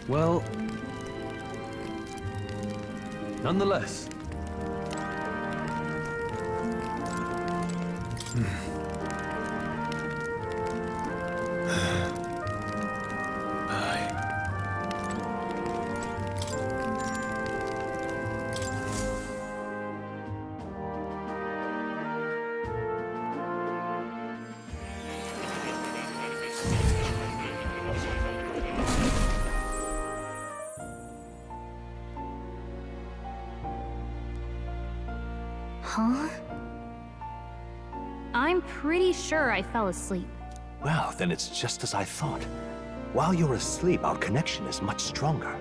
Well, nonetheless. Huh? I'm pretty sure I fell asleep. Well, then it's just as I thought. While you're asleep, our connection is much stronger.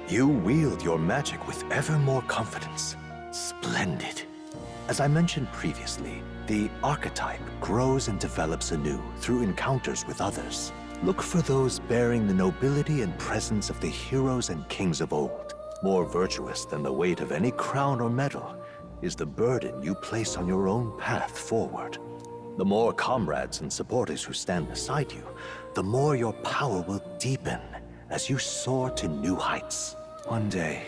You wield your magic with ever more confidence. Splendid. As I mentioned previously, the archetype grows and develops anew through encounters with others. Look for those bearing the nobility and presence of the heroes and kings of old. More virtuous than the weight of any crown or medal is the burden you place on your own path forward. The more comrades and supporters who stand beside you, the more your power will deepen as you soar to new heights. One day,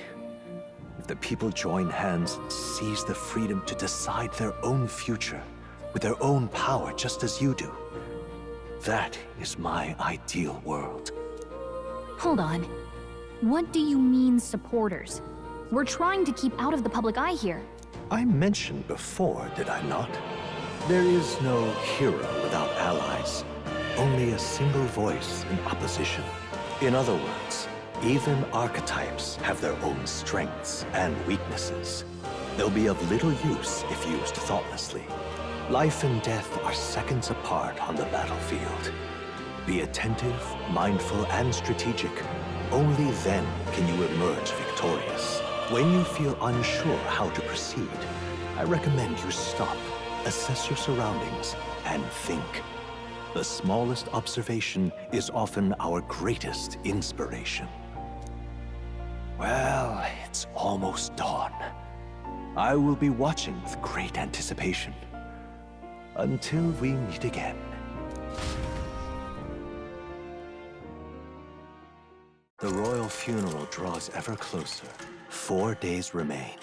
if the people join hands and seize the freedom to decide their own future with their own power just as you do, that is my ideal world. Hold on. What do you mean, supporters? We're trying to keep out of the public eye here. I mentioned before, did I not? There is no hero without allies, only a single voice in opposition. In other words, even archetypes have their own strengths and weaknesses. They'll be of little use if used thoughtlessly. Life and death are seconds apart on the battlefield. Be attentive, mindful, and strategic. Only then can you emerge victorious. When you feel unsure how to proceed, I recommend you stop, assess your surroundings, and think. The smallest observation is often our greatest inspiration. Well, it's almost dawn. I will be watching with great anticipation. Until we meet again. The royal funeral draws ever closer. 4 days remain.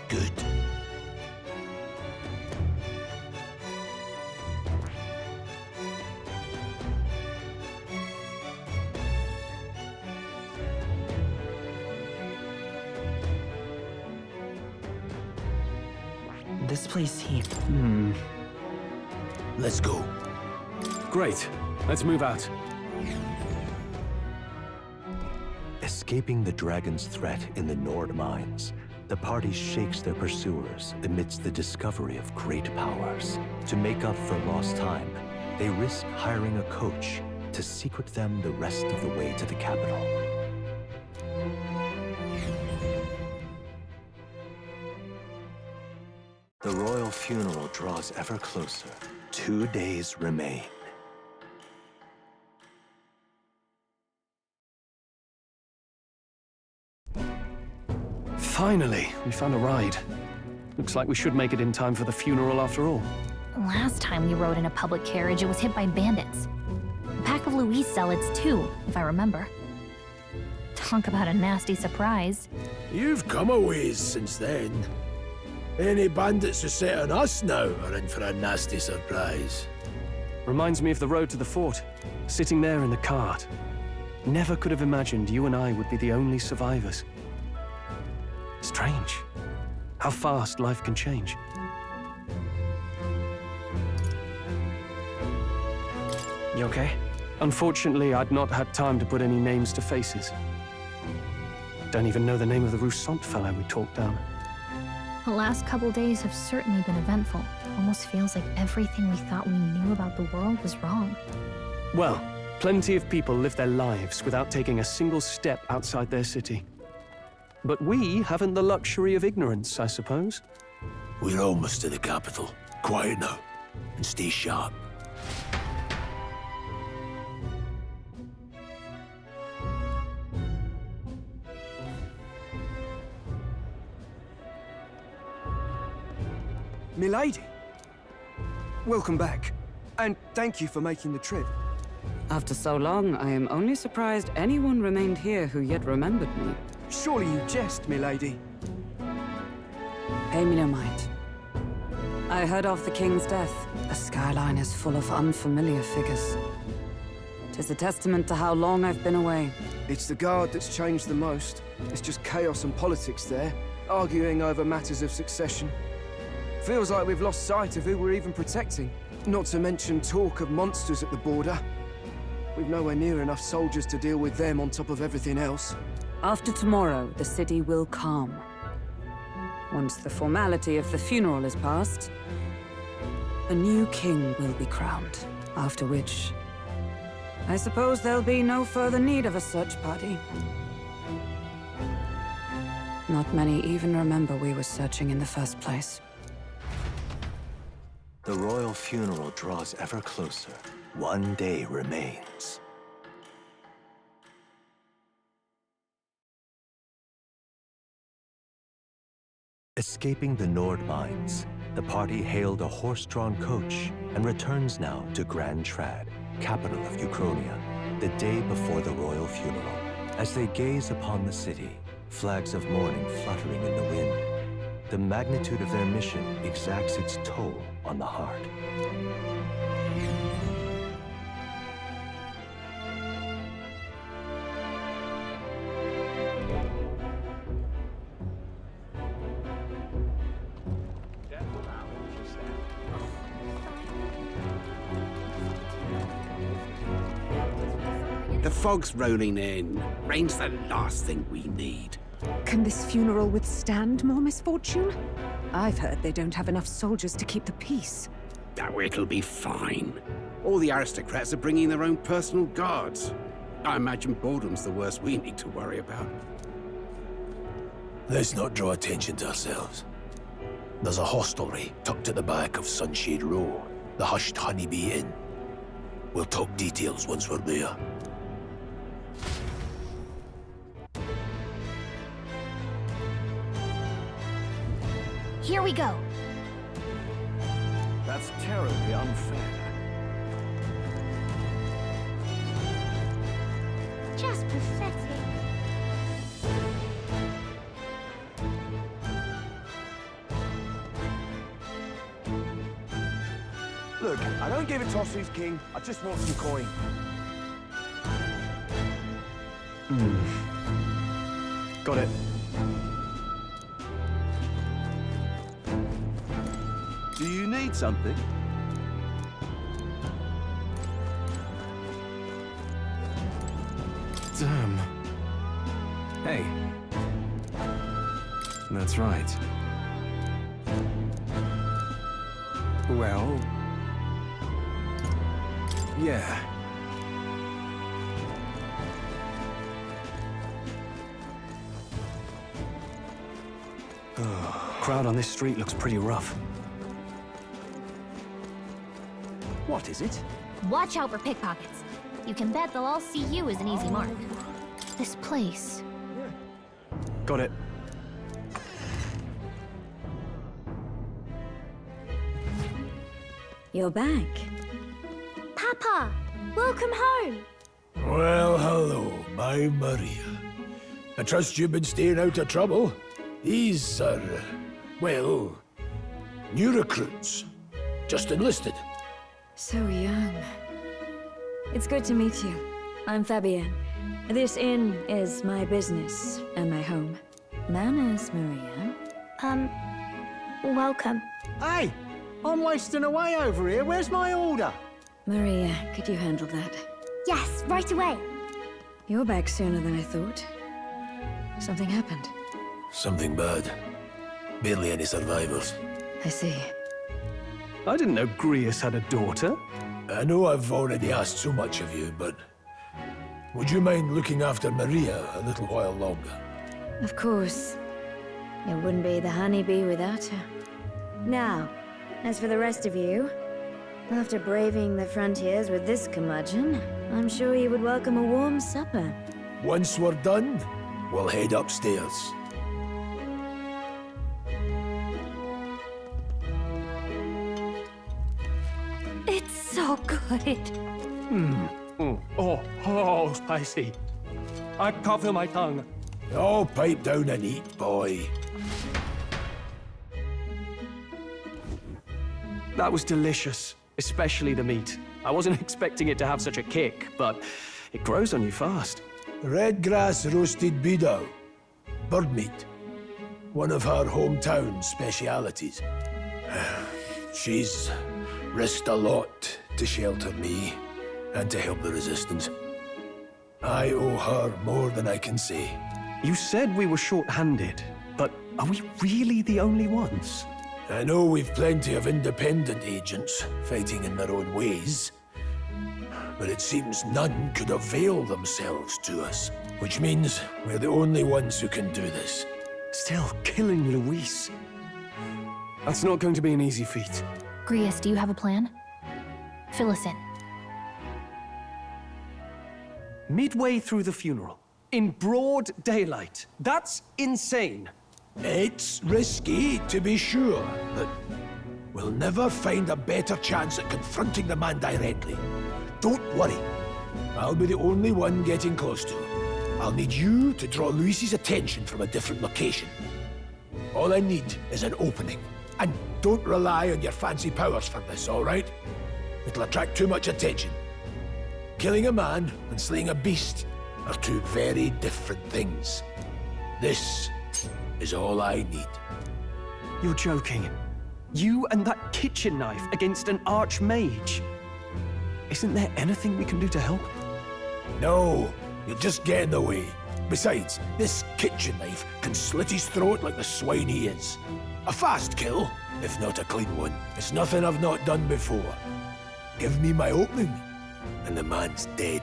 Good. This place here. Let's go. Great. Let's move out. Escaping the dragon's threat in the Nord mines, the party shakes their pursuers amidst the discovery of great powers. To make up for lost time, they risk hiring a coach to secret them the rest of the way to the capital. The royal funeral draws ever closer. 2 days remain. Finally, we found a ride. Looks like we should make it in time for the funeral after all. Last time we rode in a public carriage, it was hit by bandits. A pack of Louis zealots too, if I remember. Talk about a nasty surprise. You've come a ways since then. Any bandits who set on us now are in for a nasty surprise. Reminds me of the road to the fort, sitting there in the cart. Never could have imagined you and I would be the only survivors. Strange. How fast life can change. You okay? Unfortunately, I'd not had time to put any names to faces. Don't even know the name of the Roussant fellow we talked down. The last couple days have certainly been eventful. Almost feels like everything we thought we knew about the world was wrong. Well, plenty of people live their lives without taking a single step outside their city. But we haven't the luxury of ignorance, I suppose. We're almost to the capital. Quiet now, and stay sharp. Milady, welcome back. And thank you for making the trip. After so long, I am only surprised anyone remained here who yet remembered me. Surely you jest, milady. Pay me no mind. I heard of the king's death. The skyline is full of unfamiliar figures. 'Tis a testament to how long I've been away. It's the guard that's changed the most. It's just chaos and politics there, arguing over matters of succession. Feels like we've lost sight of who we're even protecting. Not to mention talk of monsters at the border. We've nowhere near enough soldiers to deal with them on top of everything else. After tomorrow, the city will calm. Once the formality of the funeral is past, a new king will be crowned. After which, I suppose there'll be no further need of a search party. Not many even remember we were searching in the first place. The royal funeral draws ever closer. One day remains. Escaping the Nord mines, the party hailed a horse-drawn coach and returns now to Grand Trad, capital of Uchronia, the day before the royal funeral. As they gaze upon the city, flags of mourning fluttering in the wind, the magnitude of their mission exacts its toll on the heart. The fog's rolling in. Rain's the last thing we need. Can this funeral withstand more misfortune? I've heard they don't have enough soldiers to keep the peace. Oh, it'll be fine. All the aristocrats are bringing their own personal guards. I imagine boredom's the worst we need to worry about. Let's not draw attention to ourselves. There's a hostelry tucked at the back of Sunshade Row, the Hushed Honeybee Inn. We'll talk details once we're there. Here we go. That's terribly unfair. Just pathetic. Look, I don't give a toss who's king. I just want some coin. Got it. Do you need something? Damn. Hey. That's right. Well... yeah. Crowd on this street looks pretty rough. What is it? Watch out for pickpockets. You can bet they'll all see you as an easy mark. This place. Got it. You're back. Papa! Welcome home! Well, hello, my Maria. I trust you've been staying out of trouble. These are, well, new recruits. Just enlisted. So young. It's good to meet you. I'm Fabienne. This inn is my business and my home. Manners, Maria. Welcome. Hey! I'm wasting away over here. Where's my order? Maria, could you handle that? Yes, right away. You're back sooner than I thought. Something happened. Something bad. Barely any survivors. I see. I didn't know Grius had a daughter. I know I've already asked so much of you, but would you mind looking after Maria a little while longer? Of course. It wouldn't be the honeybee without her. Now, as for the rest of you, after braving the frontiers with this curmudgeon, I'm sure you would welcome a warm supper. Once we're done, we'll head upstairs. It's so good. Oh, spicy. I can't feel my tongue. Oh, pipe down and eat, boy. That was delicious, especially the meat. I wasn't expecting it to have such a kick, but it grows on you fast. Red grass roasted beedou. Bird meat. One of her hometown specialities. She's risked a lot to shelter me and to help the resistance. I owe her more than I can say. You said we were short-handed, but are we really the only ones? I know we've plenty of independent agents fighting in their own ways, but it seems none could avail themselves to us, which means we're the only ones who can do this. Still, killing Luis. That's not going to be an easy feat. Grius, do you have a plan? Fill us in. Midway through the funeral, in broad daylight. That's insane. It's risky, to be sure, but we'll never find a better chance at confronting the man directly. Don't worry. I'll be the only one getting close to him. I'll need you to draw Luis's attention from a different location. All I need is an opening. And don't rely on your fancy powers for this, all right? It'll attract too much attention. Killing a man and slaying a beast are two very different things. This is all I need. You're joking. You and that kitchen knife against an archmage. Isn't there anything we can do to help? No, you'll just get in the way. Besides, this kitchen knife can slit his throat like the swine he is. A fast kill, if not a clean one. It's nothing I've not done before. Give me my opening, and the man's dead.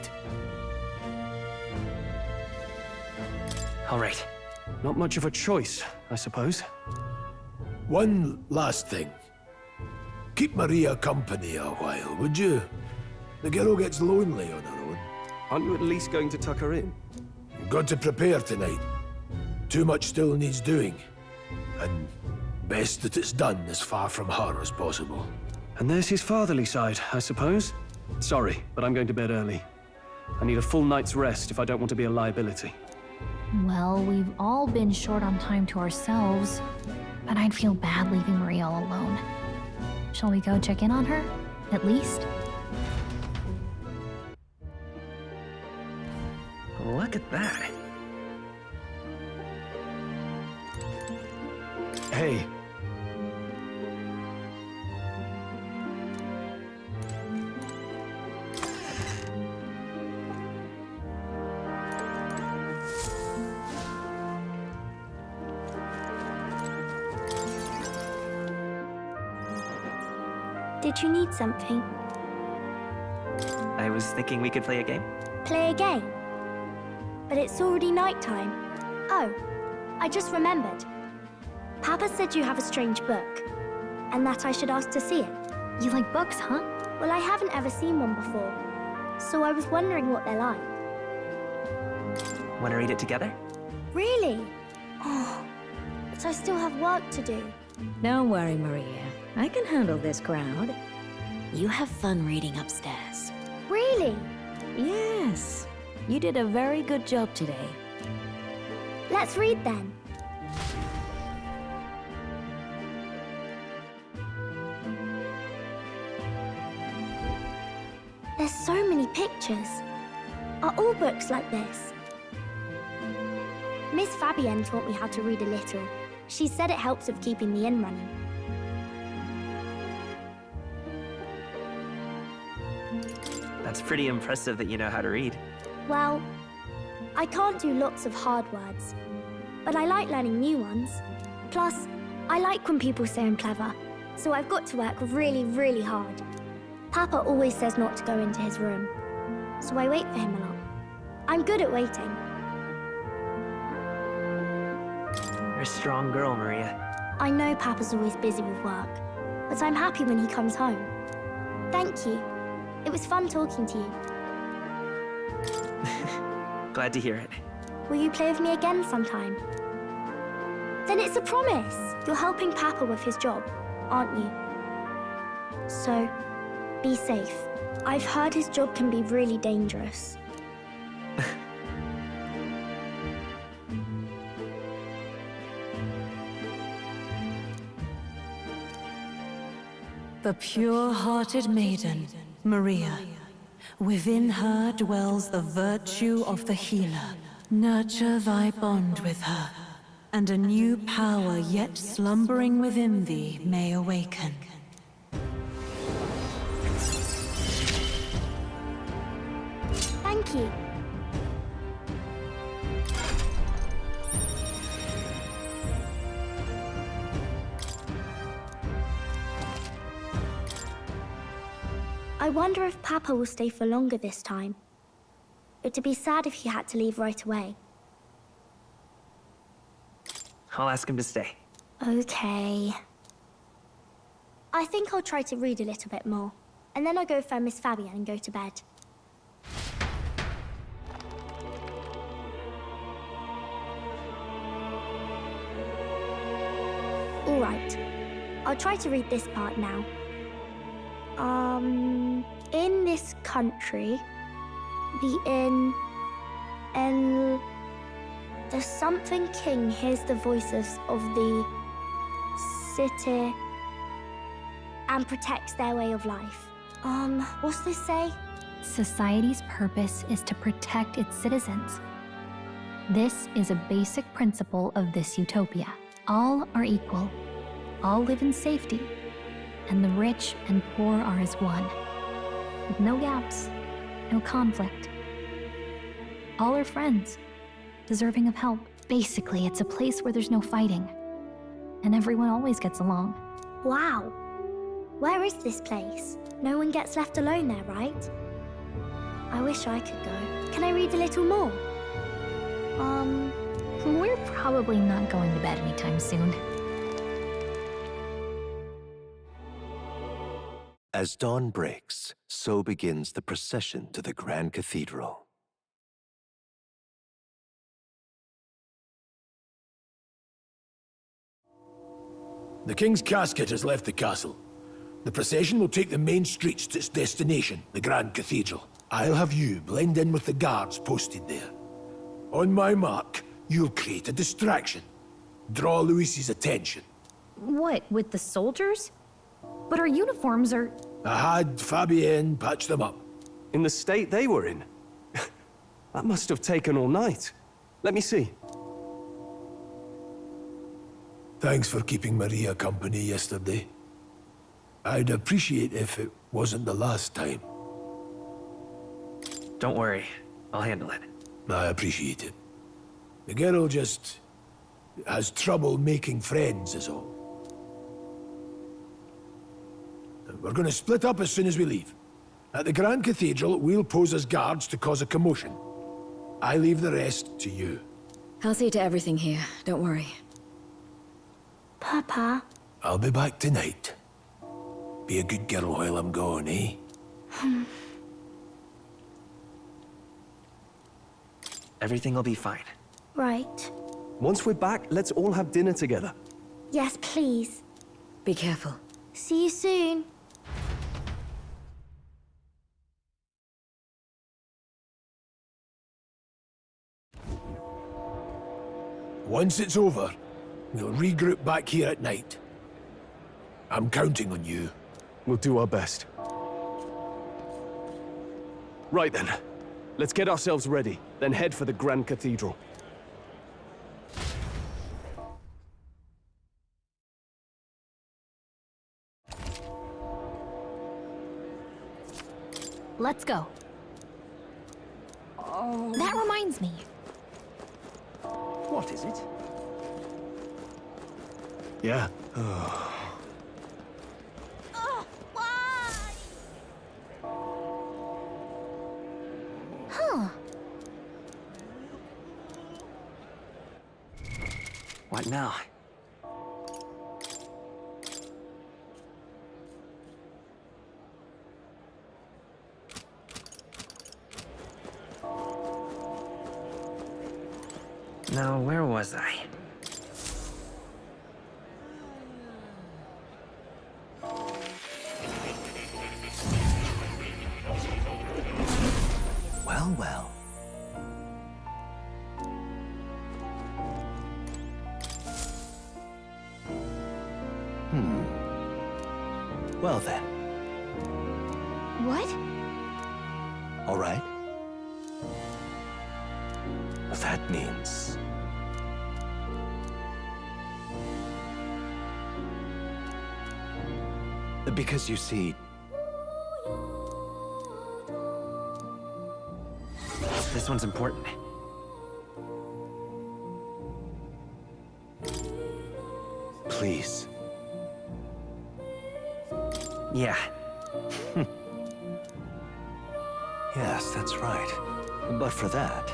All right. Not much of a choice, I suppose. One last thing. Keep Maria company a while, would you? The girl gets lonely on her own. Aren't you at least going to tuck her in? You've got to prepare tonight. Too much still needs doing. And best that it's done as far from her as possible. And there's his fatherly side, I suppose. Sorry, but I'm going to bed early. I need a full night's rest if I don't want to be a liability. Well, we've all been short on time to ourselves, but I'd feel bad leaving Maria all alone. Shall we go check in on her, at least? Look at that. Hey. Did you need something? I was thinking we could play a game. Play a game? But it's already nighttime. Oh, I just remembered. Papa said you have a strange book, and that I should ask to see it. You like books, huh? Well, I haven't ever seen one before, so I was wondering what they're like. Want to read it together? Really? Oh, but I still have work to do. Don't worry, Maria. I can handle this crowd. You have fun reading upstairs. Really? Yes. You did a very good job today. Let's read then. There's so many pictures. Are all books like this? Miss Fabienne taught me how to read a little. She said it helps with keeping the inn running. That's pretty impressive that you know how to read. Well, I can't do lots of hard words, but I like learning new ones. Plus, I like when people say I'm clever, so I've got to work really, really hard. Papa always says not to go into his room, so I wait for him a lot. I'm good at waiting. You're a strong girl, Maria. I know Papa's always busy with work, but I'm happy when he comes home. Thank you. It was fun talking to you. Glad to hear it. Will you play with me again sometime? Then it's a promise. You're helping Papa with his job, aren't you? So, Be safe. I've heard his job can be really dangerous. The pure-hearted maiden, Maria. Within her dwells the virtue of the healer. Nurture thy bond with her, and a new power yet slumbering within thee may awaken. Thank you. I wonder if Papa will stay for longer this time. It'd be sad if he had to leave right away. I'll ask him to stay. Okay. I think I'll try to read a little bit more, and then I'll go find Miss Fabian and go to bed. All right. I'll try to read this part now. In this country, the something king hears the voices of the city and protects their way of life. What's this say? Society's purpose is to protect its citizens. This is a basic principle of this utopia. All are equal. All live in safety. And the rich and poor are as one. With no gaps, no conflict. All are friends, deserving of help. Basically, it's a place where there's no fighting. And everyone always gets along. Wow. Where is this place? No one gets left alone there, right? I wish I could go. Can I read a little more? We're probably not going to bed anytime soon. As dawn breaks, so begins the procession to the Grand Cathedral. The king's casket has left the castle. The procession will take the main streets to its destination, the Grand Cathedral. I'll have you blend in with the guards posted there. On my mark, you'll create a distraction. Draw Luis's attention. What, with the soldiers? But our uniforms are... I had Fabienne patch them up. In the state they were in? That must have taken all night. Let me see. Thanks for keeping Maria company yesterday. I'd appreciate if it wasn't the last time. Don't worry. I'll handle it. I appreciate it. The girl just has trouble making friends is all. We're going to split up as soon as we leave. At the Grand Cathedral, we'll pose as guards to cause a commotion. I leave the rest to you. I'll see to everything here, don't worry. Papa? I'll be back tonight. Be a good girl while I'm gone, eh? Everything will be fine. Right. Once we're back, let's all have dinner together. Yes, please. Be careful. See you soon. Once it's over, we'll regroup back here at night. I'm counting on you. We'll do our best. Right then. Let's get ourselves ready, then head for the Grand Cathedral. Let's go. Oh. That reminds me. What is it? Yeah. Huh. What now? Now, where was I? Well, well. Well then. What? All right. That means... Because you see... This one's important. Please. Yeah. Yes, that's right. But for that...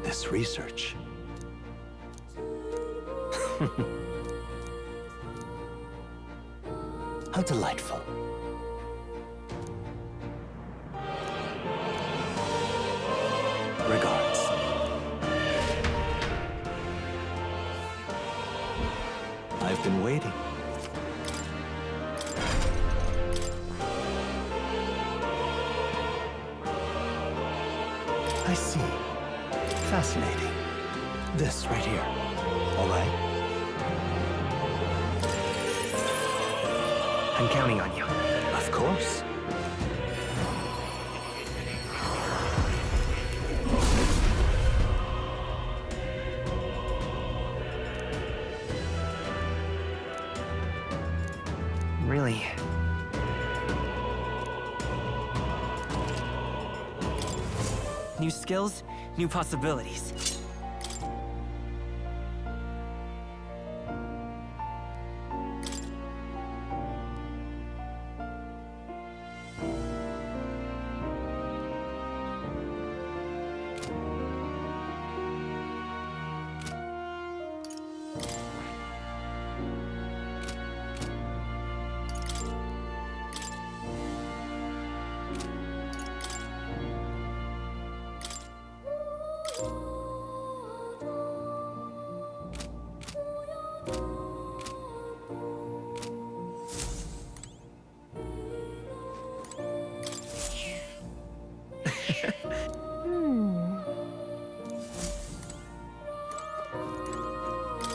this research... How delightful. Regards. I've been waiting. I see. Fascinating. This right here. All right? I'm counting on you. Of course. Really? New skills, new possibilities.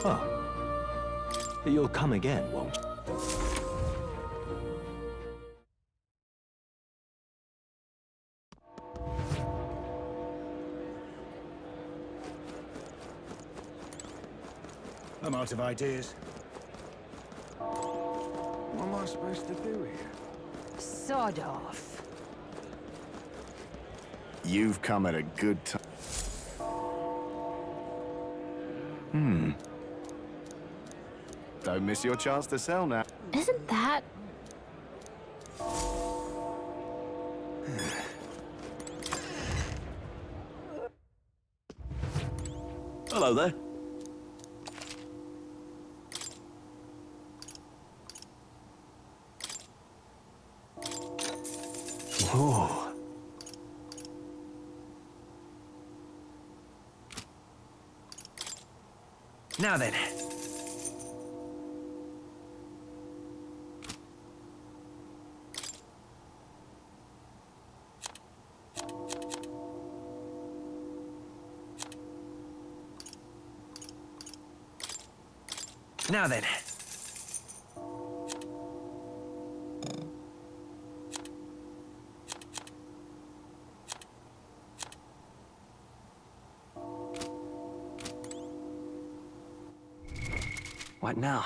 Oh. You'll come again, won't you? I'm out of ideas. What am I supposed to do here? Sod off. You've come at a good time. Don't miss your chance to sell now. Isn't that... Hello there. Oh. Now then. Now then. What now?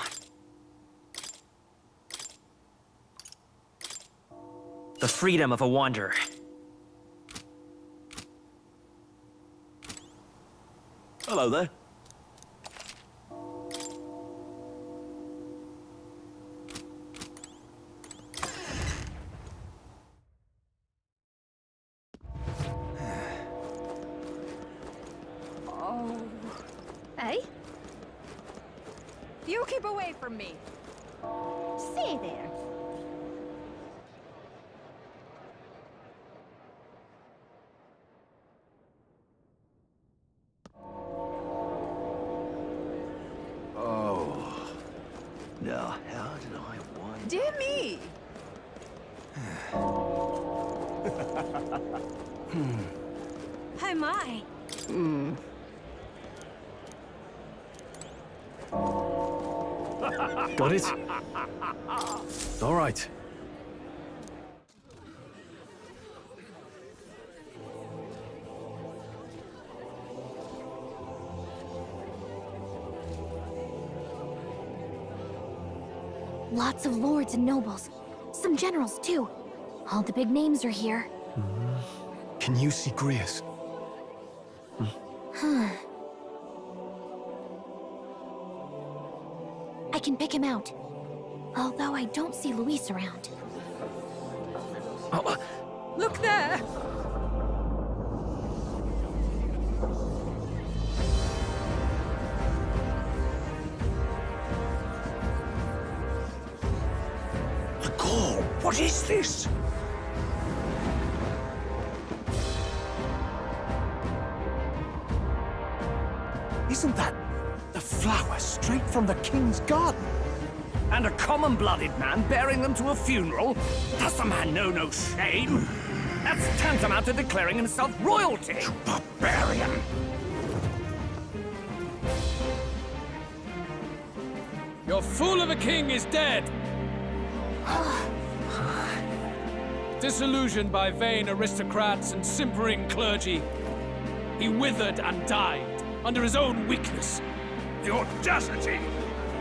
The freedom of a wanderer. Hello there. Hey? You keep away from me. Stay there. Oh. Now, how did I want... Dear me! Oh my. Got it? All right. Lots of lords and nobles. Some generals, too. All the big names are here. Can you see Grius? I can pick him out. Although I don't see Luis around. Look there! The call! What is this? Isn't that the flower straight from the king's garden? And a common-blooded man bearing them to a funeral? Does the man know no shame? That's tantamount to declaring himself royalty! You barbarian! Your fool of a king is dead! Disillusioned by vain aristocrats and simpering clergy, he withered and died under his own weakness. The audacity!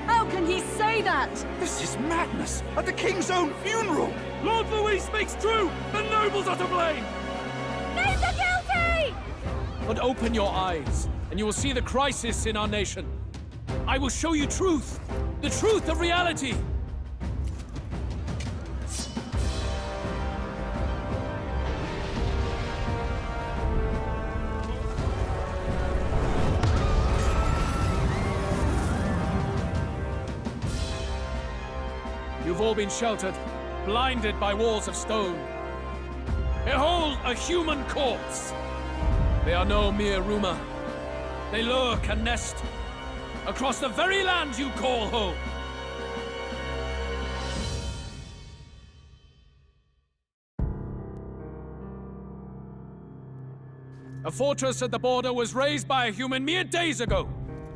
How can he say that? This is madness! At the king's own funeral! Lord Louis speaks true! The nobles are to blame! Names are guilty! But open your eyes, and you will see the crisis in our nation. I will show you truth, the truth of reality. You've all been sheltered, blinded by walls of stone. Behold a human corpse! They are no mere rumor. They lurk and nest across the very land you call home. A fortress at the border was raised by a human mere days ago.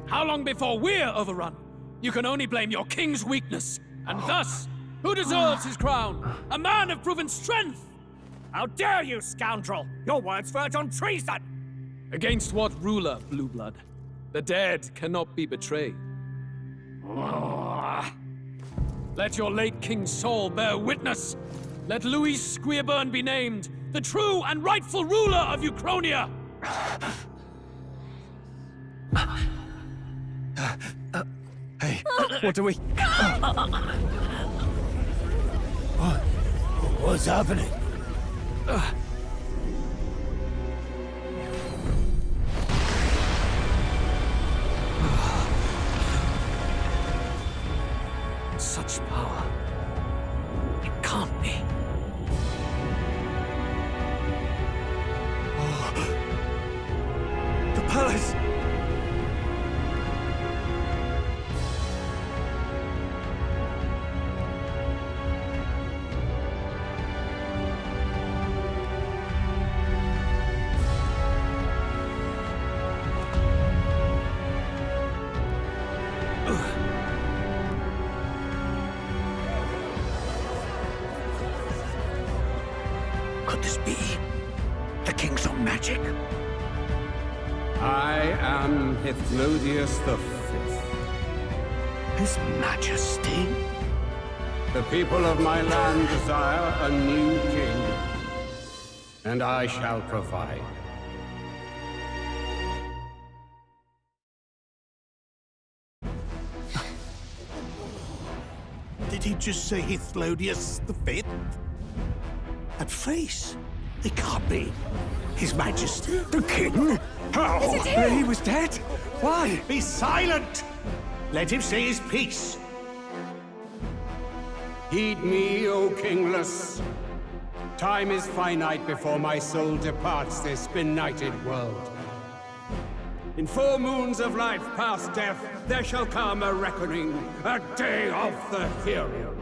How long before we're overrun? You can only blame your king's weakness. And thus, who deserves his crown? A man of proven strength! How dare you, scoundrel! Your words verge on treason! Against what ruler, Blueblood? The dead cannot be betrayed. Let your late king's soul bear witness. Let Louis Squeerburn be named the true and rightful ruler of Uchronia. Hey, what do we... What's happening? Such power. It can't be. The palace! Could this be the king's own magic? I am Hithlodius V. His Majesty? The people of my land desire a new king, and I shall provide. Did he just say Hithlodius V? That face? It can't be. His Majesty? The king? How? Is it him? He was dead? Why? Be silent! Let him say his piece. Heed me, O kingless. Time is finite before my soul departs this benighted world. In 4 moons of life past death, there shall come a reckoning, a day of the hero.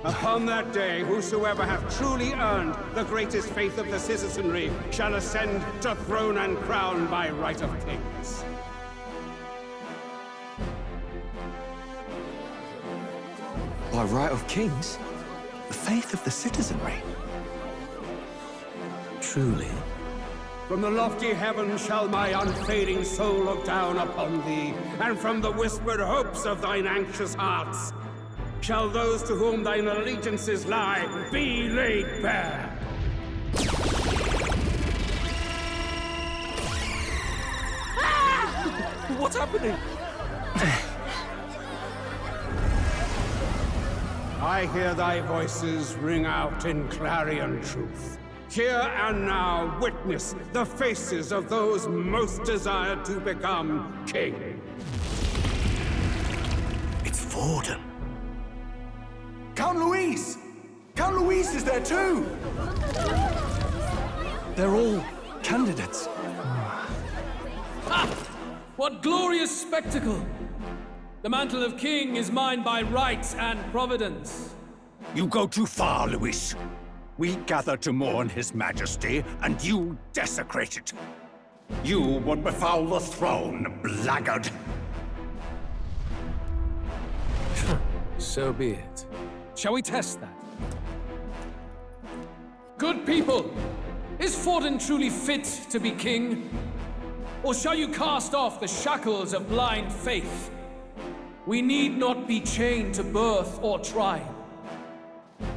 Upon that day, whosoever hath truly earned the greatest faith of the citizenry shall ascend to throne and crown by right of kings. By right of kings? The faith of the citizenry? Truly? From the lofty heavens shall my unfading soul look down upon thee, and from the whispered hopes of thine anxious hearts shall those to whom thine allegiances lie be laid bare. What's happening? I hear thy voices ring out in clarion truth. Here and now witness the faces of those most desired to become king. It's Vorden. Count Louise! Count Louise is there too! They're all candidates. Ha! What glorious spectacle! The mantle of king is mine by right and providence. You go too far, Louis. We gather to mourn his majesty, and you desecrate it. You would befoul the throne, blackguard. So be it. Shall we test that? Good people, is Vorden truly fit to be king? Or shall you cast off the shackles of blind faith? We need not be chained to birth or tribe.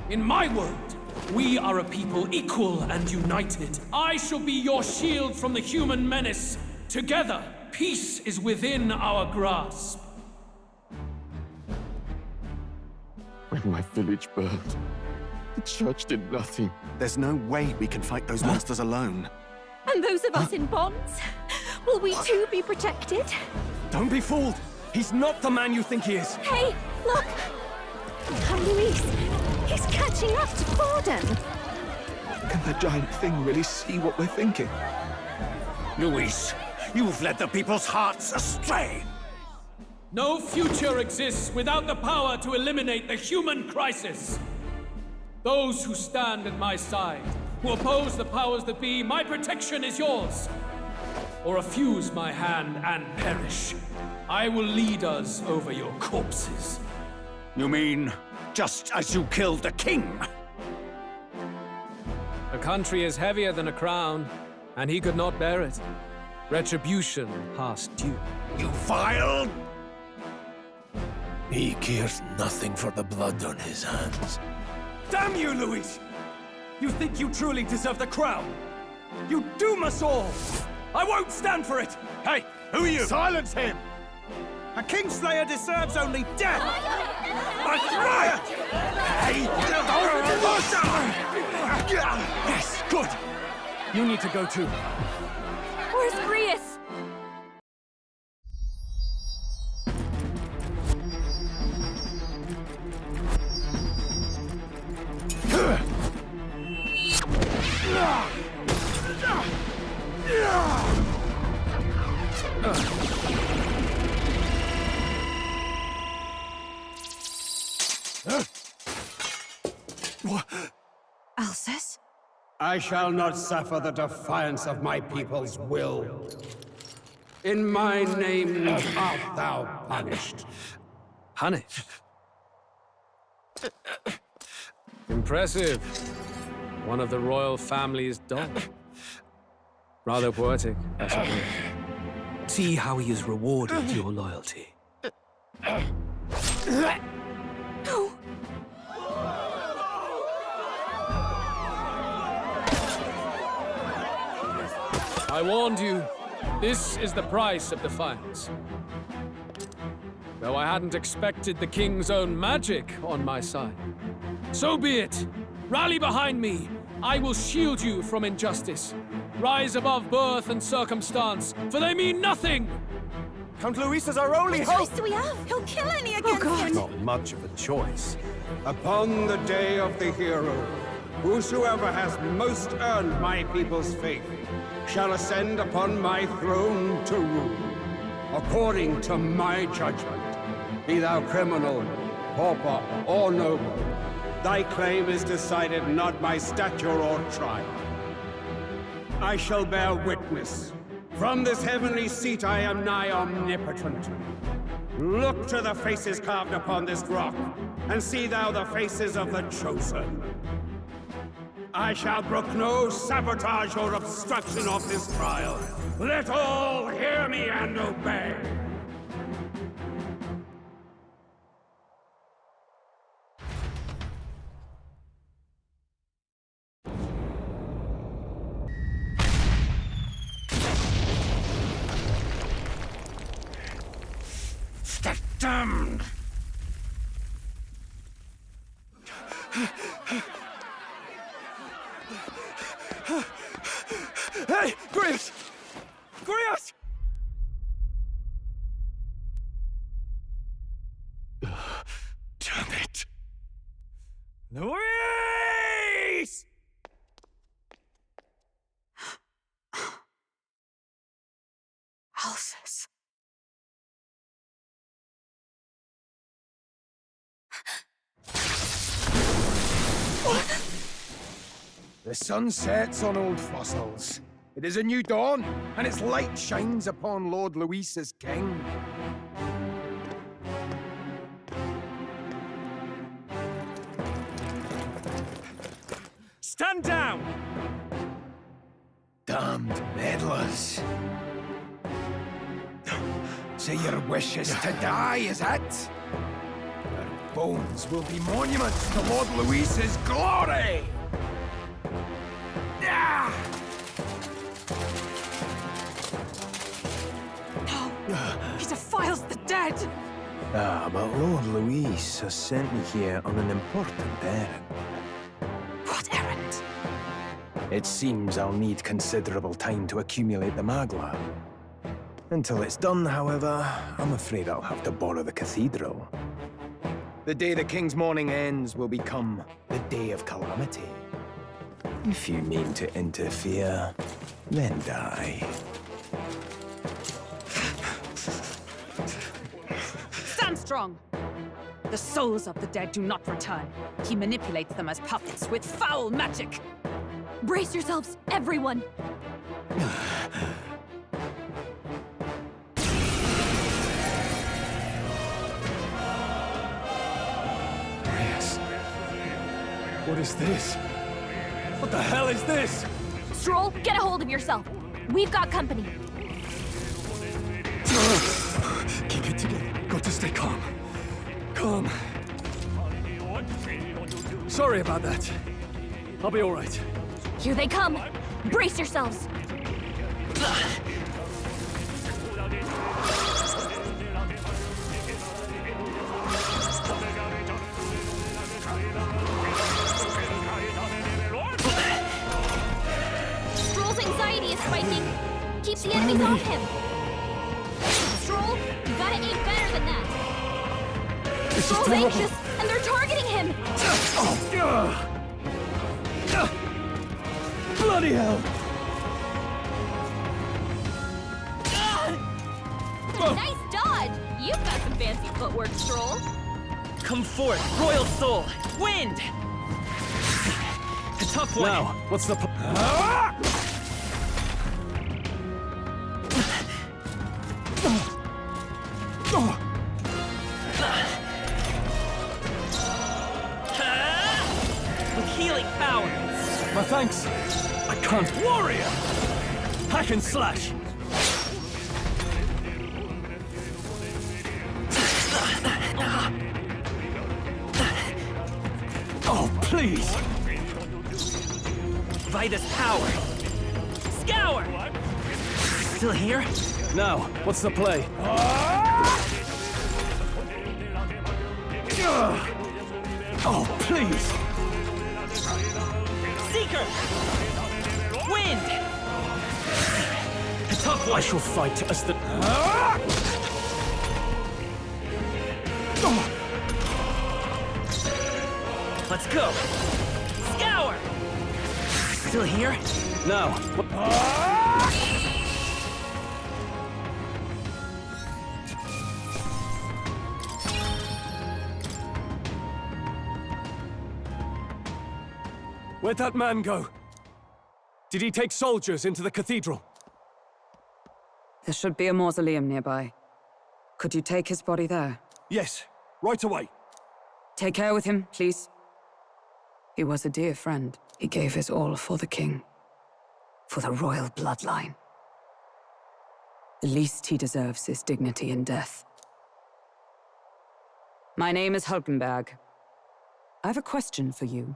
In my world, we are a people equal and united. I shall be your shield from the human menace. Together, peace is within our grasp. When my village burned, the church did nothing. There's no way we can fight those monsters alone. And those of us in bonds? Will we too be protected? Don't be fooled! He's not the man you think he is! Hey, look! Count Louis! He's catching up to Vorden! Can the giant thing really see what we're thinking? Louis, you've led the people's hearts astray! No future exists without the power to eliminate the human crisis. Those who stand at my side, who oppose the powers that be, my protection is yours. Or refuse my hand and perish. I will lead us over your corpses. You mean, just as you killed the king? A country is heavier than a crown, and he could not bear it. Retribution past due. You vile! He cares nothing for the blood on his hands. Damn you, Louis! You think you truly deserve the crown? You doom us all! I won't stand for it! Hey, who are you? Silence him! A Kingslayer deserves only death! That's right! Hey! Yes, good! You need to go too. Where's Grius? Alcest? I shall not suffer the defiance of my people's will. In my name art thou punished. Punished? Impressive. One of the royal family's dog. Rather poetic, I suppose. See how he has rewarded your loyalty. No! I warned you. This is the price of defiance. Though I hadn't expected the king's own magic on my side. So be it. Rally behind me. I will shield you from injustice. Rise above birth and circumstance, for they mean nothing! Count Louis is our only What hope! choice do we have? He'll kill any against him! Not much of a choice. Upon the day of the hero, whosoever has most earned my people's faith shall ascend upon my throne to rule, according to my judgment. Be thou criminal, pauper, or noble, Thy claim is decided not by stature or trial. I shall bear witness. From this heavenly seat I am nigh omnipotent. Look to the faces carved upon this rock, and see thou the faces of the chosen. I shall brook no sabotage or obstruction of this trial. Let all hear me and obey. The damned! Hey, Grius! Grius! Damn it. Luis! Alsus. The sun sets on old fossils. It is a new dawn, and its light shines upon Lord Luis's king. Stand down! Damned meddlers. So your wish is to die, is it? Your bones will be monuments to Lord Luis's glory! He defiles the dead! Ah, but Lord Luis has sent me here on an important errand. What errand? It seems I'll need considerable time to accumulate the Magla. Until it's done, however, I'm afraid I'll have to borrow the cathedral. The day the king's mourning ends will become the day of calamity. If you mean to interfere, then die. Stand strong! The souls of the dead do not return. He manipulates them as puppets with foul magic! Brace yourselves, everyone! Yes. What is this? What the hell is this? Stroll, get a hold of yourself. We've got company. Keep it together. Got to stay calm. Calm. Sorry about that. I'll be all right. Here they come. Brace yourselves. Stroll's anxiety is spiking. Keep the enemies off him. Stroll, you gotta aim better than that. Stroll's anxious, and they're targeting him. Bloody hell! Nice dodge! You've got some fancy footwork, Stroll. Come forth, Royal Soul! Wind! A tough one! Now, what's the With healing power! My thanks. I can't. Warrior! Hack and slash! Oh, please! Vitus power! Scour! Still here? Now, what's the play? Oh, please! Seeker! Wind! A tough one! I shall fight as the... Let's go! Scour! Still here? Now, Where'd that man go? Did he take soldiers into the cathedral? There should be a mausoleum nearby. Could you take his body there? Yes, right away. Take care with him, please. He was a dear friend. He gave his all for the king. For the royal bloodline. The least he deserves is dignity in death. My name is Hulkenberg. I have a question for you.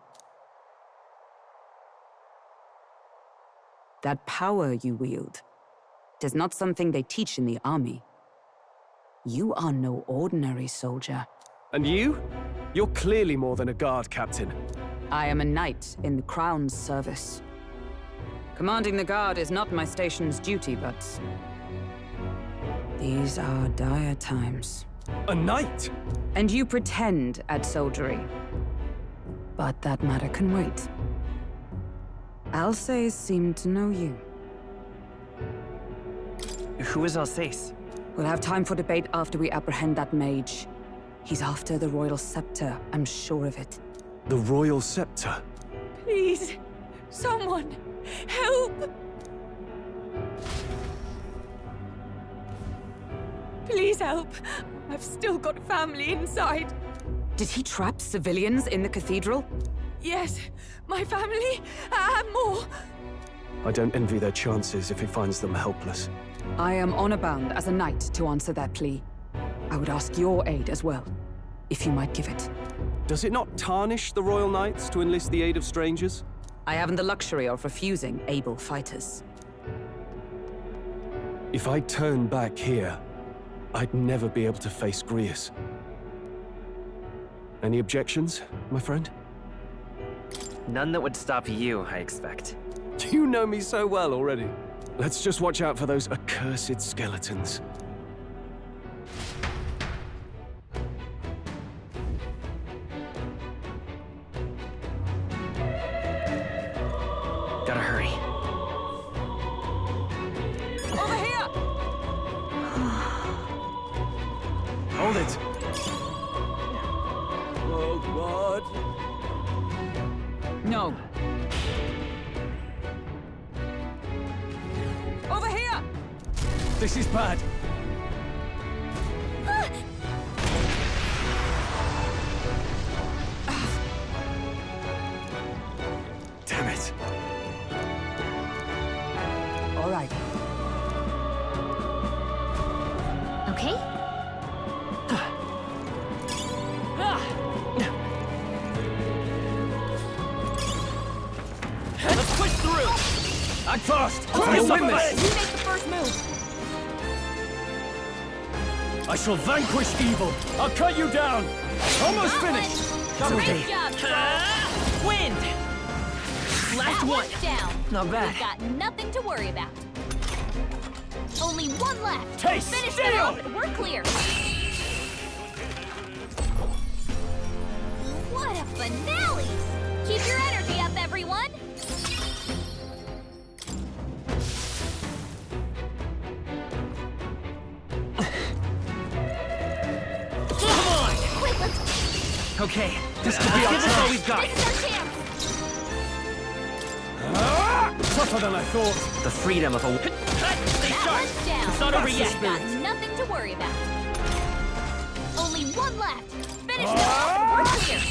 That power you wield, it is not something they teach in the army. You are no ordinary soldier. And you? You're clearly more than a guard captain. I am a knight in the Crown's service. Commanding the guard is not my station's duty, but... these are dire times. A knight? And you pretend at soldiery. But that matter can wait. Alsace seemed to know you. Who is Alsace? We'll have time for debate after we apprehend that mage. He's after the royal scepter, I'm sure of it. The royal scepter? Please, someone, help! Please help. I've still got family inside. Did he trap civilians in the cathedral? Yes, my family, and more. I don't envy their chances if he finds them helpless. I am honor-bound as a knight to answer that plea. I would ask your aid as well, if you might give it. Does it not tarnish the Royal Knights to enlist the aid of strangers? I haven't the luxury of refusing able fighters. If I turn back here, I'd never be able to face Grius. Any objections, my friend? None that would stop you, I expect. You know me so well already. Let's just watch out for those accursed skeletons. Gotta hurry. Over here! Hold it! Oh, God. No. Over here! This is bad. Damn it. All right. Okay? Let's push through! Act fast! We'll win this! You make the first move! I shall vanquish evil! I'll cut you down! Almost finished! Great job, Wind! Last that one! one's down. Not bad. We've got nothing to worry about. Only one left. Taste Finish steel! them off. We're clear. What a finale! Keep your energy up, everyone! Come on! Quick, let's... Okay, This could be our give us all we've got. This is our chance! Tougher than I thought. The freedom of a... Stay That sharp! one's down. It's not over We've yet. got nothing to worry about. Only one left. Finish them off and we're clear.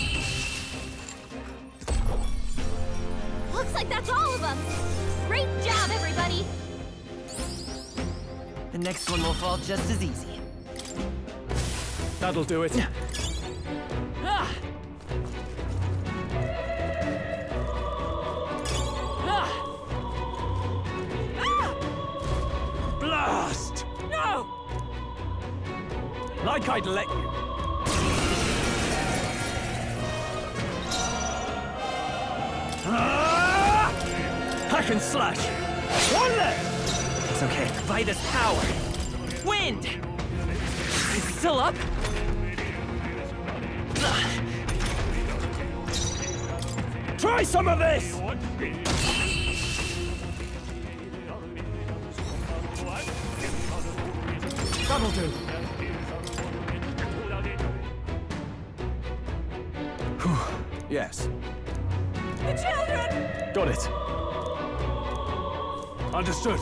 Looks like that's all of them. Great job, everybody. The next one will fall just as easy. That'll do it. Ah! Ah! Blast! No! Like I'd let you. Hack and slash! One left! It's okay. By this power. Wind! Is it still up? Try some of this! That'll do. Yes. The children! Got it. Understood.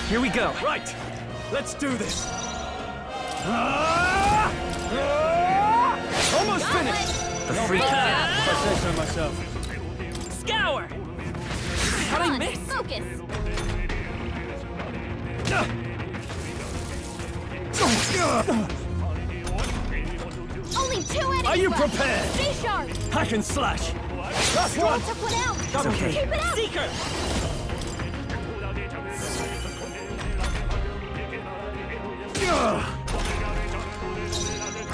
Here we go. Right. Let's do this. Almost finished. The freak. If I say so myself. Scour! How'd I miss? Focus. Only 2 enemies Are you left. prepared? Stay sharp. Hack and slash. Last one. Took one out. It's okay. Keep it up. Seeker!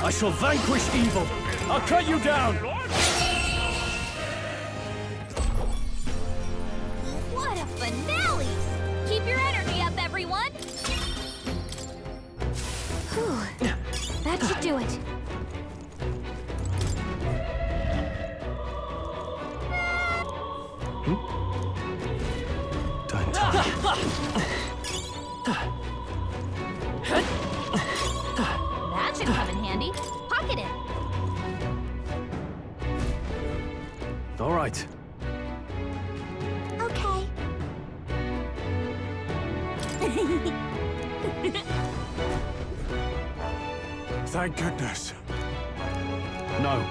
I shall vanquish evil. I'll cut you down. What a finale! Keep your energy up, everyone. Whew. That should do it. Don't That should come in handy. Pocket it. All right. Okay. Thank goodness. No.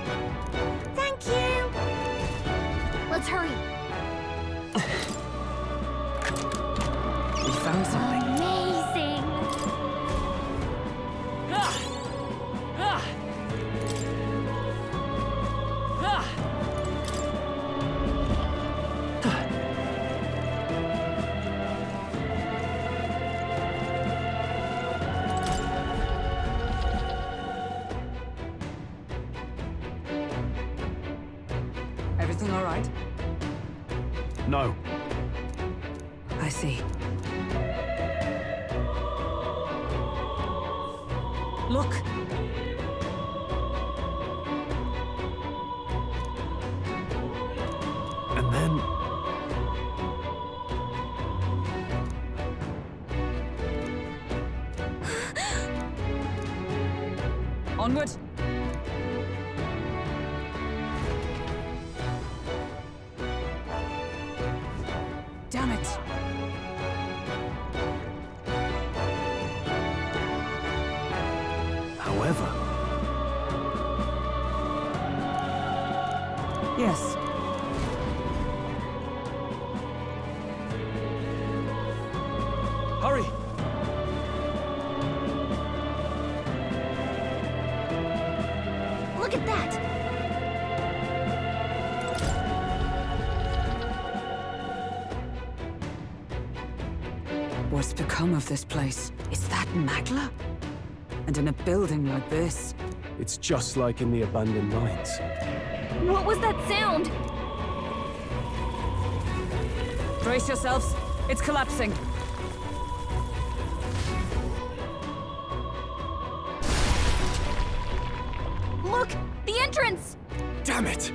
Thank you. Let's hurry. We found something. Amazing. Everything all right? No. I see. Look! And then... Onward! Damn it! However... Yes. Hurry! Look at that. What's become of this place? Is that Magla? And in a building like this? It's just like in the abandoned mines. What was that sound? Brace yourselves. It's collapsing. Look! The entrance! Damn it!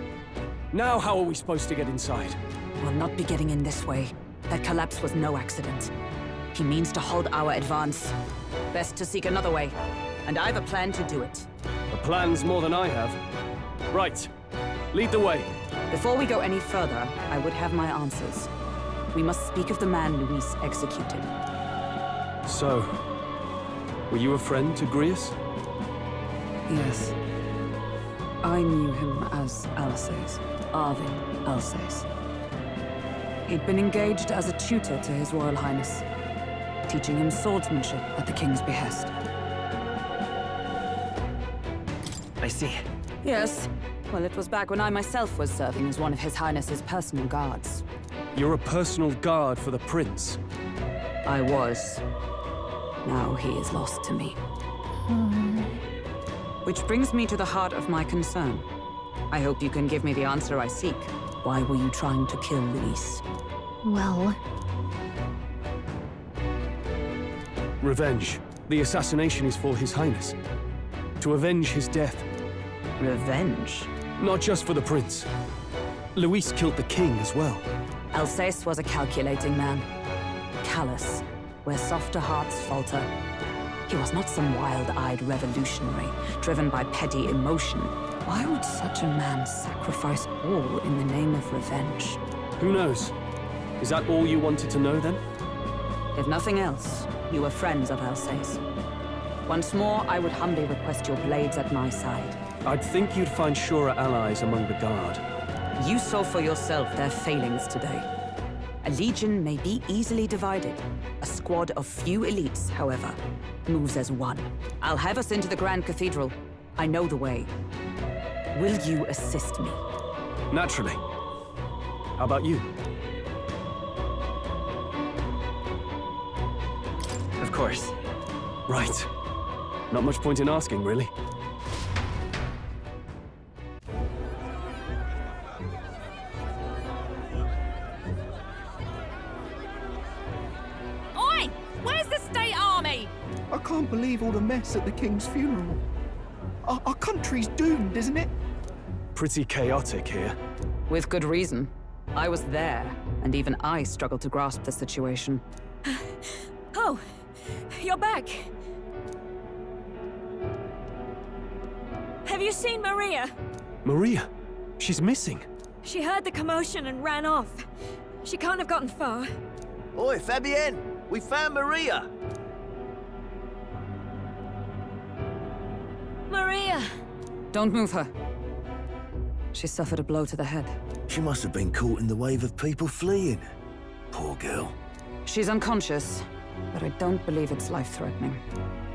Now how are we supposed to get inside? We'll not be getting in this way. That collapse was no accident. He means to halt our advance. Best to seek another way. And I've a plan to do it. A plan's more than I have. Right. Lead the way. Before we go any further, I would have my answers. We must speak of the man Luis executed. So, were you a friend to Grius? Yes. I knew him as Alsace, Arvin Alsace. He'd been engaged as a tutor to His Royal Highness, teaching him swordsmanship at the King's behest. I see. Yes. Well, it was back when I myself was serving as one of His Highness's personal guards. You're a personal guard for the Prince. I was. Now he is lost to me. Which brings me to the heart of my concern. I hope you can give me the answer I seek. Why were you trying to kill Luis? Well, Revenge. The assassination is for His Highness. To avenge his death. Revenge? Not just for the Prince. Luis killed the King as well. Alsace was a calculating man. Callous, where softer hearts falter. He was not some wild-eyed revolutionary, driven by petty emotion. Why would such a man sacrifice all in the name of revenge? Who knows? Is that all you wanted to know, then? If nothing else, you were friends of Alsace. Once more, I would humbly request your blades at my side. I'd think you'd find surer allies among the Guard. You saw for yourself their failings today. A legion may be easily divided. A squad of few elites, however, moves as one. I'll have us into the Grand Cathedral. I know the way. Will you assist me? Naturally. How about you? Of course. Right. Not much point in asking, really. Oi! Where's the state army? I can't believe all the mess at the king's funeral. Our country's doomed, isn't it? Pretty chaotic here. With good reason. I was there, and even I struggled to grasp the situation. Oh, you're back. Have you seen Maria? Maria? She's missing. She heard the commotion and ran off. She can't have gotten far. Oi, Fabienne! We found Maria! Maria! Don't move her. She suffered a blow to the head. She must have been caught in the wave of people fleeing. Poor girl. She's unconscious, but I don't believe it's life-threatening.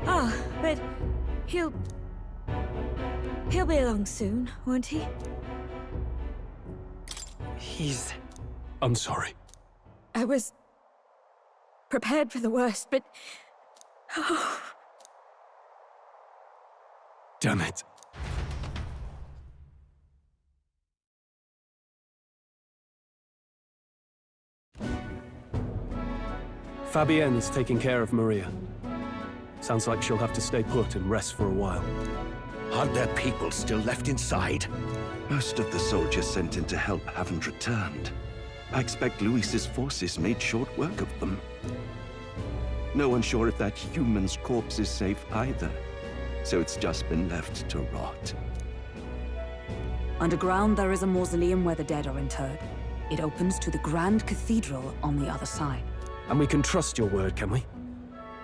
Ah, but he'll be along soon, won't he? I'm sorry. I was prepared for the worst, but... Oh. Damn it. Fabienne is taking care of Maria. Sounds like she'll have to stay put and rest for a while. Are there people still left inside? Most of the soldiers sent in to help haven't returned. I expect Luis's forces made short work of them. No one's sure if that human's corpse is safe either, so it's just been left to rot. Underground, there is a mausoleum where the dead are interred. It opens to the Grand Cathedral on the other side. And we can trust your word, can we?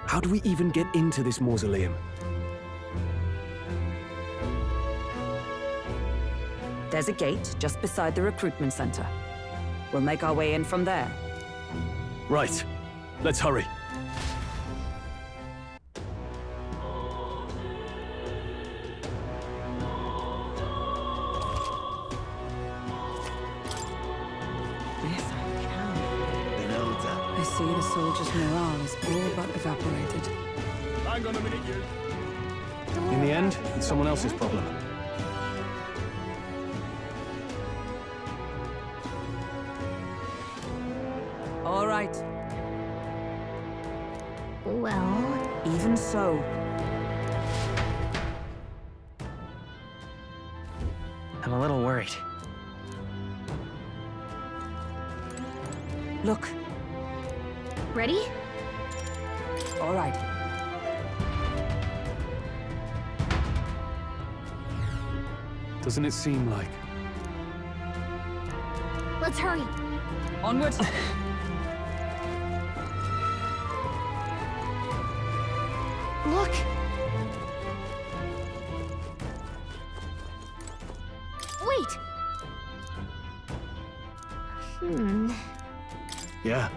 How do we even get into this mausoleum? There's a gate just beside the recruitment center. We'll make our way in from there. Right. Let's hurry. I see the soldiers' morale is all but evaporated. Hang on a minute, you. In the end, it's someone else's problem. All right. Well... Even so. I'm a little worried. Look. Ready? All right. Doesn't it seem like... Let's hurry. Onward. Look! Wait! Yeah.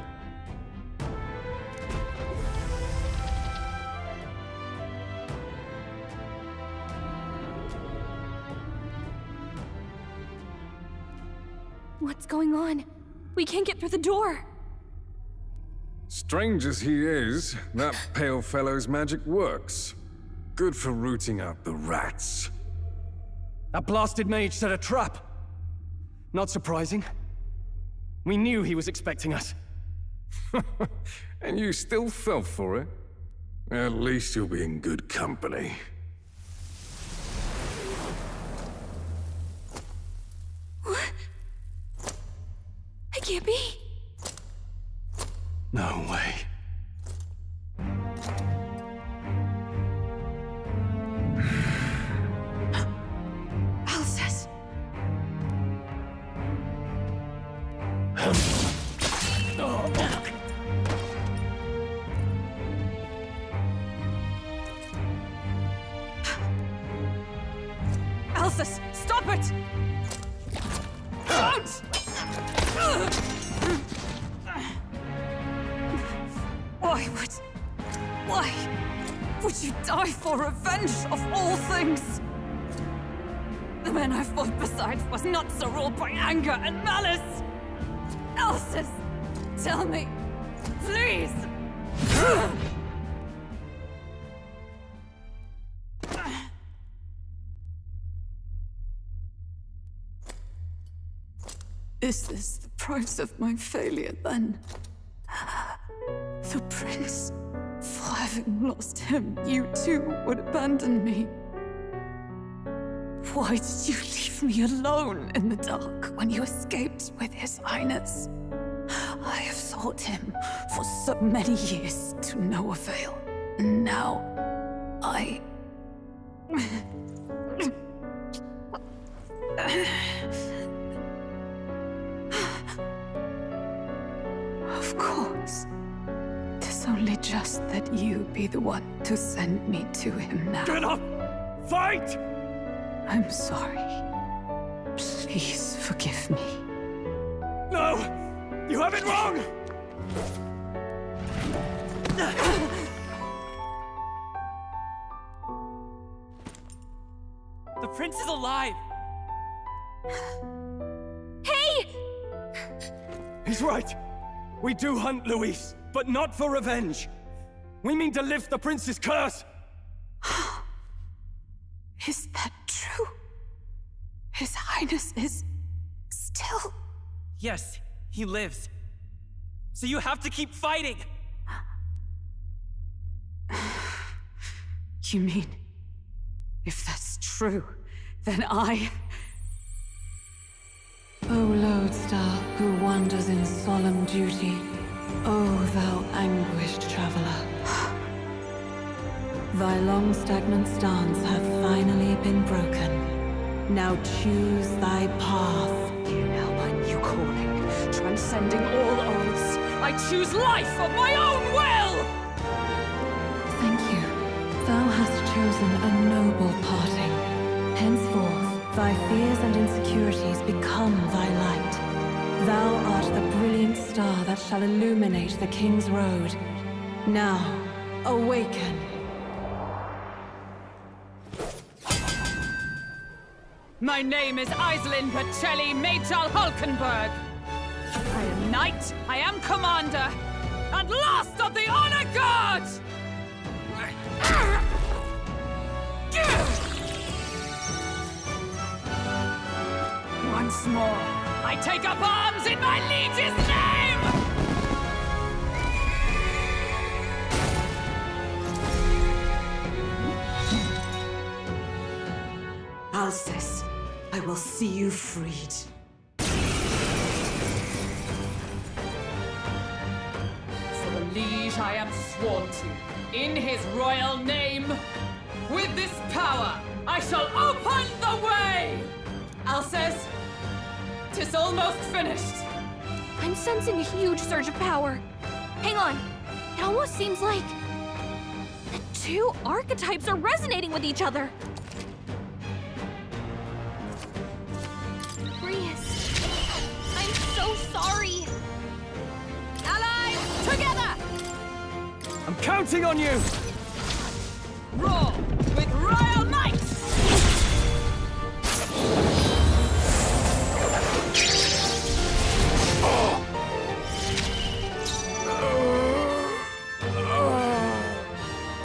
What's going on? We can't get through the door. Strange as he is, that pale fellow's magic works. Good for rooting out the rats. That blasted mage set a trap. Not surprising. We knew he was expecting us. And you still fell for it? At least you'll be in good company. It can't be. No way. Alcest! Alcest, stop it! Don't! Why would you die for revenge of all things? The men I fought beside was not so ruled by anger and malice. Alcest, tell me, please. Is this the price of my failure, then? The prince? For having lost him, you too would abandon me. Why did you leave me alone in the dark when you escaped with his highness? I have sought him for so many years to no avail. And now, Of course. 'Tis only just that you be the one to send me to him now. Get up! Fight! I'm sorry. Please forgive me. No! You have it wrong! The prince is alive! Hey! He's right. We do hunt Luis, but not for revenge. We mean to lift the prince's curse. Is that true? His highness is still... Yes, he lives. So you have to keep fighting! You mean, if that's true, then I... O lodestar who wanders in solemn duty, O thou anguished traveler. Thy long stagnant stance hath finally been broken. Now choose thy path. Here now my new calling, transcending all oaths. I choose life of my own will! Thank you. Thou hast chosen a noble parting. Henceforth, thy fears and insecurities become thy light. Thou art the brilliant star that shall illuminate the King's Road. Now, awaken. My name is Aislinn Pacelli Machal Hulkenberg. I am knight, I am commander, and last of the Honor Guard! Once more, I take up arms in my liege's name! Alcest, I will see you freed. For the liege I am sworn to, in his royal name, with this power, I shall open the way! Alcest, 'tis almost finished. I'm sensing a huge surge of power. Hang on. It almost seems like the two archetypes are resonating with each other. Rias, I'm so sorry. Allies, together! I'm counting on you! Roar with royal might!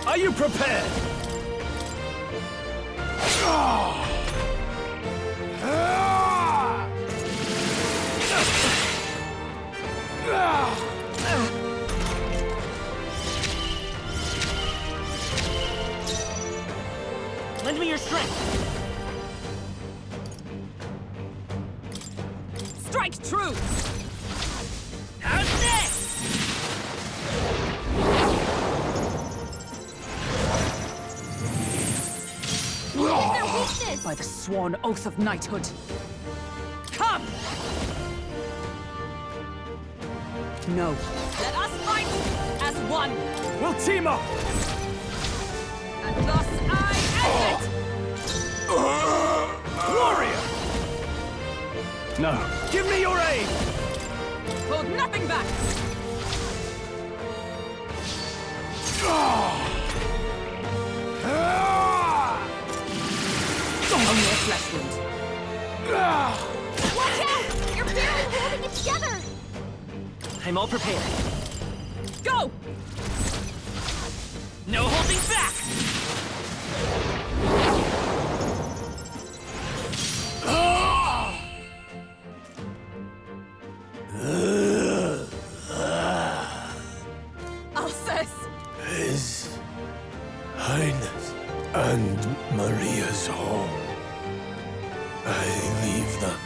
Are you prepared? Lend me your strength! Strike true! How's this? by the sworn oath of knighthood. Come! No. Let us fight as one! We'll team up! And thus I end it! Warrior! No. Give me your aid! Hold nothing back! Only a flesh wound. Watch out! You're barely holding it together! I'm all prepared. Go! No holding back! Alsace! His Highness and Maria's home. I leave them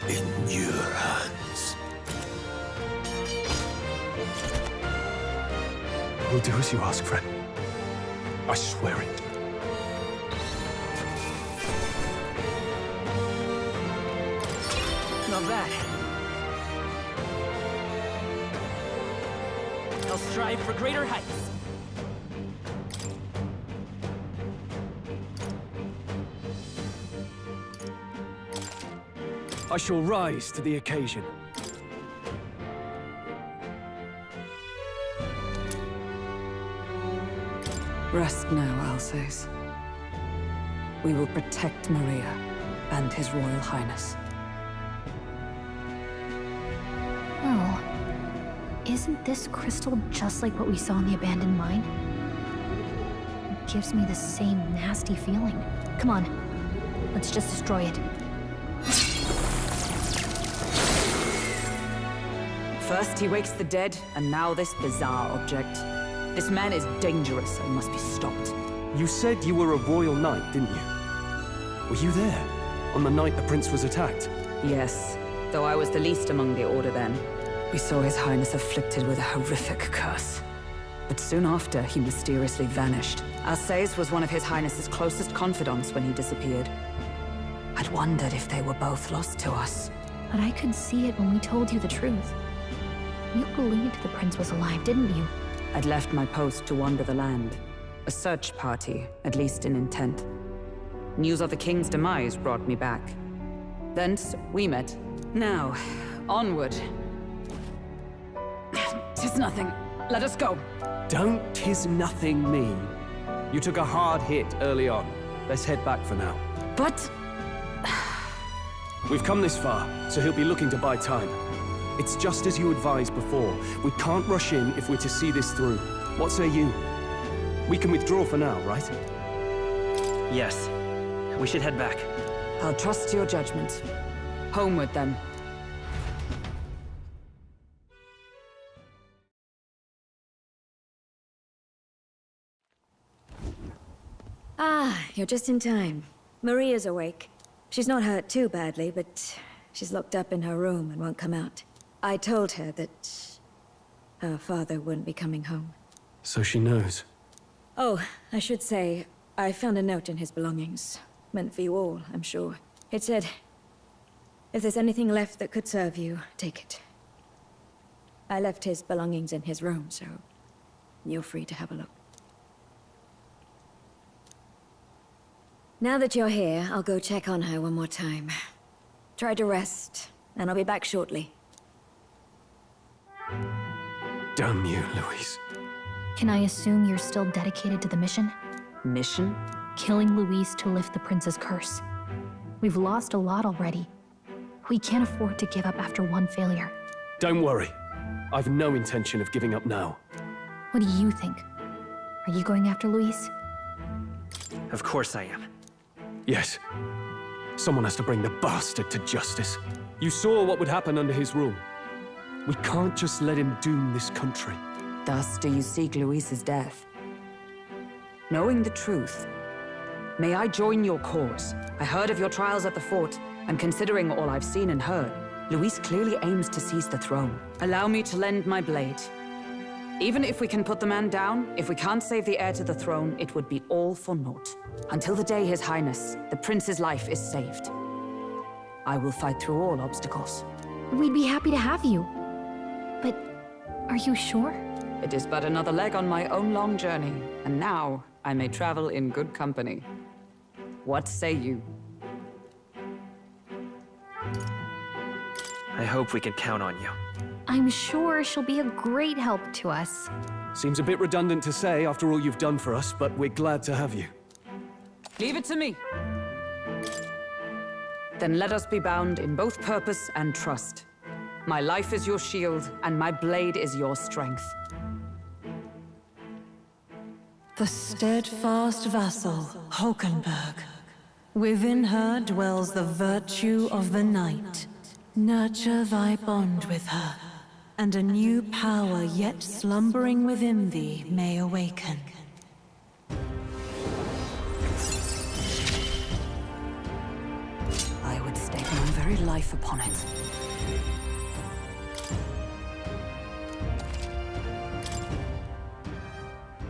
in your hands. We'll do as you ask, friend. I swear it. Not bad. I'll strive for greater heights. I shall rise to the occasion. Rest now, Alsace. We will protect Maria and His Royal Highness. Oh. Isn't this crystal just like what we saw in the abandoned mine? It gives me the same nasty feeling. Come on. Let's just destroy it. First he wakes the dead, and now this bizarre object. This man is dangerous and must be stopped. You said you were a royal knight, didn't you? Were you there on the night the prince was attacked? Yes, though I was the least among the Order then. We saw His Highness afflicted with a horrific curse. But soon after, he mysteriously vanished. Alsace was one of His Highness's closest confidants when he disappeared. I'd wondered if they were both lost to us. But I could see it when we told you the truth. You believed the prince was alive, didn't you? I'd left my post to wander the land. A search party, at least in intent. News of the king's demise brought me back. Thence, we met. Now, onward. 'Tis nothing. Let us go. Don't "'tis nothing" me. You took a hard hit early on. Let's head back for now. But... We've come this far, so he'll be looking to buy time. It's just as you advised before. We can't rush in if we're to see this through. What say you? We can withdraw for now, right? Yes. We should head back. I'll trust your judgment. Homeward, then. Ah, you're just in time. Maria's awake. She's not hurt too badly, but she's locked up in her room and won't come out. I told her that her father wouldn't be coming home. So she knows. Oh, I should say, I found a note in his belongings. Meant for you all, I'm sure. It said, if there's anything left that could serve you, take it. I left his belongings in his room, so you're free to have a look. Now that you're here, I'll go check on her one more time. Try to rest, and I'll be back shortly. Damn you, Louise. Can I assume you're still dedicated to the mission? Mission? Killing Louise to lift the prince's curse. We've lost a lot already. We can't afford to give up after one failure. Don't worry. I've no intention of giving up now. What do you think? Are you going after Louise? Of course I am. Yes. Someone has to bring the bastard to justice. You saw what would happen under his rule. We can't just let him doom this country. Thus do you seek Louise's death. Knowing the truth, may I join your cause? I heard of your trials at the fort, and considering all I've seen and heard, Louise clearly aims to seize the throne. Allow me to lend my blade. Even if we can put the man down, if we can't save the heir to the throne, it would be all for naught. Until the day His Highness, the prince's life is saved. I will fight through all obstacles. We'd be happy to have you. But are you sure? It is but another leg on my own long journey, and now I may travel in good company. What say you? I hope we can count on you. I'm sure she'll be a great help to us. Seems a bit redundant to say after all you've done for us, but we're glad to have you. Leave it to me. Then let us be bound in both purpose and trust. My life is your shield, and my blade is your strength. The steadfast vassal, Hulkenberg. Within her dwells the virtue of the knight. Nurture thy bond with her, and a new power yet slumbering within thee may awaken. I would stake my very life upon it.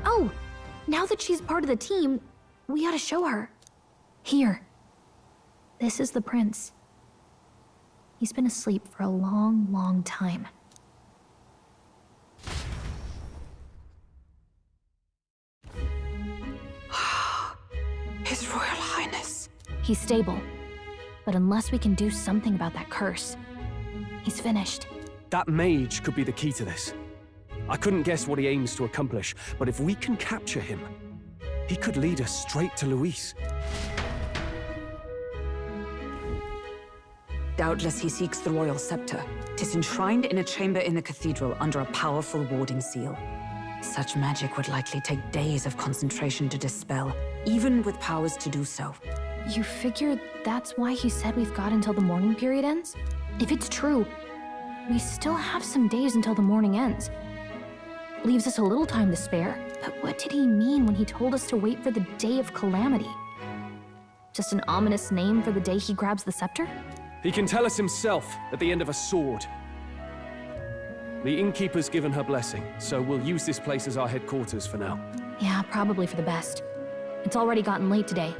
Oh, now that she's part of the team, we ought to show her. Here. This is the prince. He's been asleep for a long, long time. His Royal Highness. He's stable. But unless we can do something about that curse, he's finished. That mage could be the key to this. I couldn't guess what he aims to accomplish, but if we can capture him, he could lead us straight to Luis. Doubtless he seeks the royal scepter. 'Tis enshrined in a chamber in the cathedral under a powerful warding seal. Such magic would likely take days of concentration to dispel, even with powers to do so. You figure that's why he said we've got until the mourning period ends? If it's true, we still have some days until the mourning ends. Leaves us a little time to spare. But what did he mean when he told us to wait for the Day of Calamity? Just an ominous name for the day he grabs the scepter? He can tell us himself at the end of a sword. The innkeeper's given her blessing, so we'll use this place as our headquarters for now. Yeah, probably for the best. It's already gotten late today,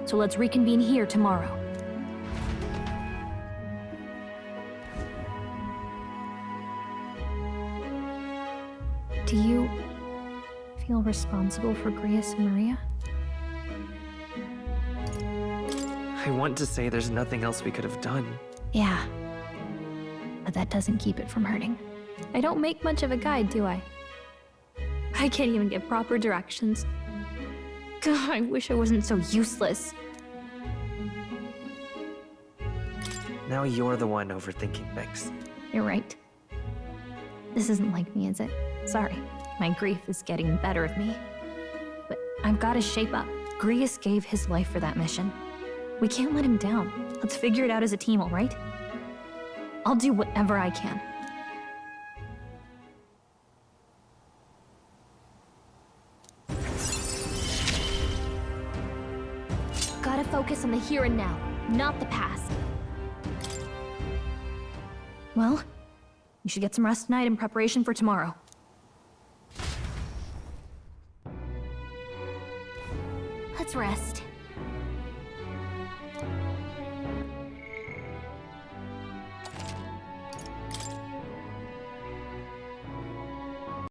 so let's reconvene here tomorrow. Do you feel responsible for Grius and Maria? I want to say there's nothing else we could have done. Yeah. But that doesn't keep it from hurting. I don't make much of a guide, do I? I can't even give proper directions. God, I wish I wasn't so useless. Now you're the one overthinking things. You're right. This isn't like me, is it? Sorry. My grief is getting the better of me. But I've got to shape up. Grius gave his life for that mission. We can't let him down. Let's figure it out as a team, all right? I'll do whatever I can. Gotta focus on the here and now, not the past. Well, you should get some rest tonight in preparation for tomorrow. Let's rest.